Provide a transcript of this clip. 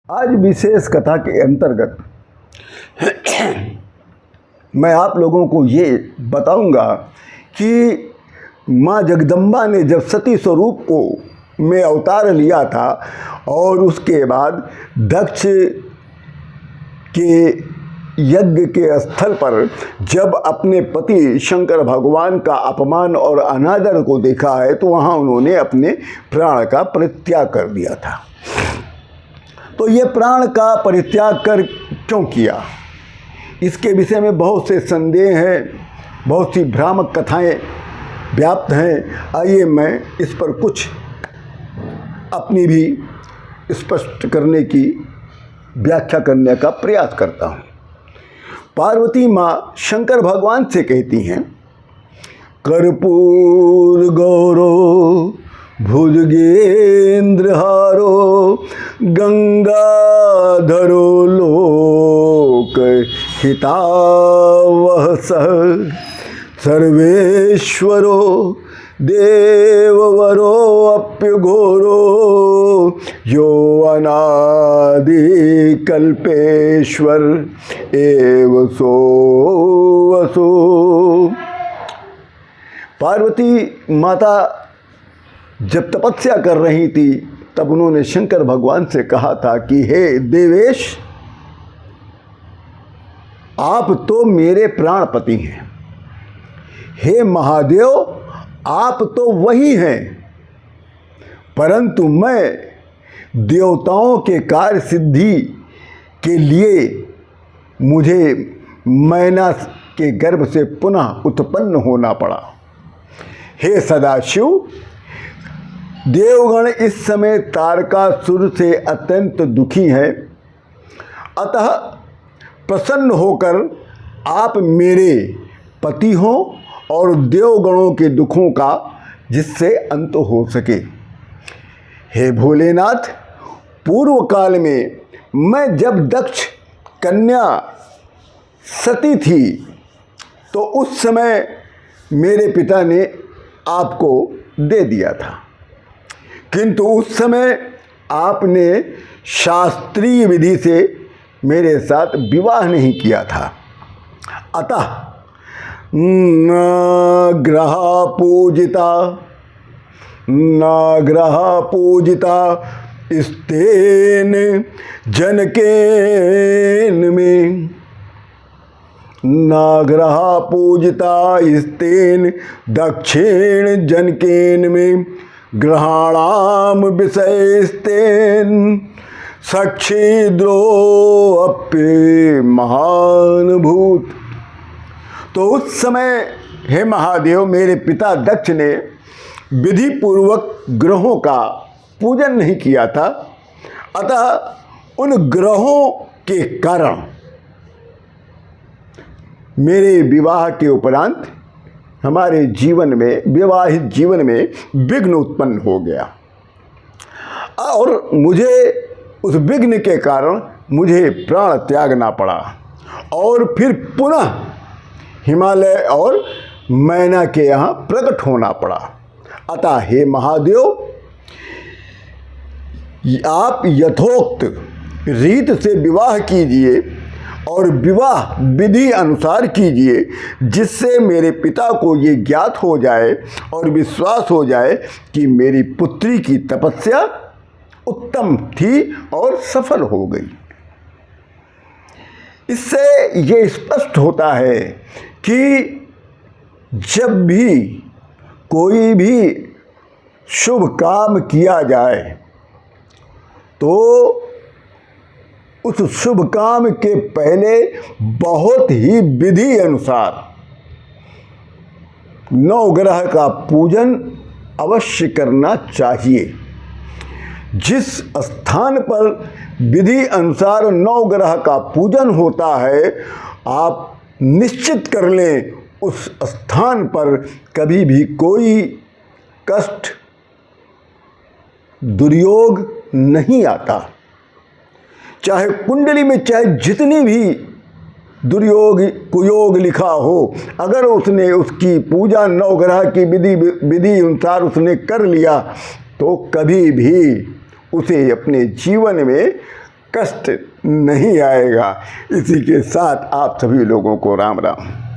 आज विशेष कथा के अंतर्गत मैं आप लोगों को ये बताऊंगा कि माँ जगदम्बा ने जब सती स्वरूप को में अवतार लिया था और उसके बाद दक्ष के यज्ञ के स्थल पर जब अपने पति शंकर भगवान का अपमान और अनादर को देखा है तो वहाँ उन्होंने अपने प्राण का परित्याग कर दिया था। तो ये प्राण का परित्याग कर क्यों किया, इसके विषय में बहुत से संदेह हैं, बहुत सी भ्रामक कथाएं व्याप्त हैं। आइए मैं इस पर कुछ अपनी भी स्पष्ट करने की व्याख्या करने का प्रयास करता हूँ। पार्वती माँ शंकर भगवान से कहती हैं, कर्पूर गौरो भुजगेंद्रहारो गंगाधरो लोक हितावह सर्वेश्वरो देववरो अप्यघोरो यो अनादि कल्पेश्वर एव सो वसो। पार्वती माता जब तपस्या कर रही थी तब उन्होंने शंकर भगवान से कहा था कि हे देवेश, आप तो मेरे प्राणपति हैं, हे महादेव आप तो वही हैं, परंतु मैं देवताओं के कार्य सिद्धि के लिए मुझे मैना के गर्भ से पुनः उत्पन्न होना पड़ा। हे सदाशिव, देवगण इस समय तारकासुर से अत्यंत दुखी हैं, अतः प्रसन्न होकर आप मेरे पति हों और देवगणों के दुखों का जिससे अंत हो सके। हे भोलेनाथ, पूर्व काल में मैं जब दक्ष कन्या सती थी तो उस समय मेरे पिता ने आपको दे दिया था, किंतु उस समय आपने शास्त्रीय विधि से मेरे साथ विवाह नहीं किया था। अतः नाग्रहा पूजिता स्तेन जनकेन में, नाग्रहा पूजिता स्तेन दक्षिण जनकेन में ग्रहाणाम विषयस्तेन सक्षिद्रो अप्य महान भूत। तो उस समय हे महादेव, मेरे पिता दक्ष ने विधि पूर्वक ग्रहों का पूजन नहीं किया था, अतः उन ग्रहों के कारण मेरे विवाह के उपरांत हमारे जीवन में, विवाहित जीवन में विघ्न उत्पन्न हो गया और मुझे उस विघ्न के कारण मुझे प्राण त्यागना पड़ा और फिर पुनः हिमालय और मैना के यहाँ प्रकट होना पड़ा। अतः हे महादेव, आप यथोक्त रीत से विवाह कीजिए और विवाह विधि अनुसार कीजिए, जिससे मेरे पिता को ये ज्ञात हो जाए और विश्वास हो जाए कि मेरी पुत्री की तपस्या उत्तम थी और सफल हो गई। इससे ये स्पष्ट होता है कि जब भी कोई भी शुभ काम किया जाए तो उस शुभ काम के पहले बहुत ही विधि अनुसार नवग्रह का पूजन अवश्य करना चाहिए। जिस स्थान पर विधि अनुसार नवग्रह का पूजन होता है, आप निश्चित कर लें उस स्थान पर कभी भी कोई कष्ट दुर्योग नहीं आता। चाहे कुंडली में चाहे जितनी भी दुर्योग कुयोग लिखा हो, अगर उसने उसकी पूजा नवग्रह की विधि अनुसार उसने कर लिया तो कभी भी उसे अपने जीवन में कष्ट नहीं आएगा। इसी के साथ आप सभी लोगों को राम राम।